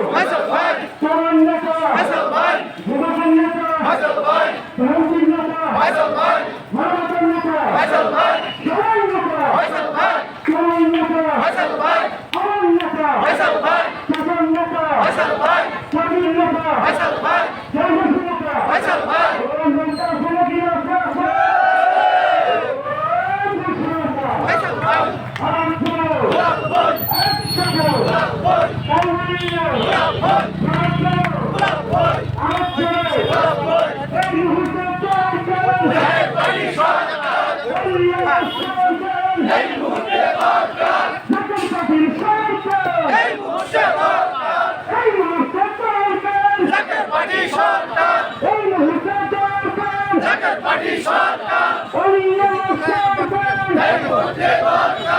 ফয়সাল ভাই তরুণ নেতা ফয়সাল ভাই যুবকের নেতা ফয়সাল ভাই সামাজিক নেতা ফয়সাল ভাই মানবতার নেতা ফয়সাল ভাই সবাই নেতা ফয়সাল ভাই তরুণ নেতা ফয়সাল ভাই আমার নেতা ফয়সাল ভাই শাসন নেতা ফয়সাল ভাই স্বাধীন নেতা ফয়সাল ভাই জনগণ নেতা ফয়সাল ভাই ও নেতা শুনে কি আছে ফয়সাল ভাই গোলাপপুর একসাথে গোলাপপুর কাউরিয়া গোলাপপুর গোলাপপুর গোলাপপুর এই মুহূর্তে চলছেন এই পানি সরকার এই মুহূর্তে দরকার নতুন পার্টির সরকার এই মুহূর্তে দরকার এই মুহূর্তে দরকার জাকের পার্টি সরকার এই মুহূর্তে দরকার জাকের পার্টি সরকার অন্য সরকার এই মুহূর্তে দরকার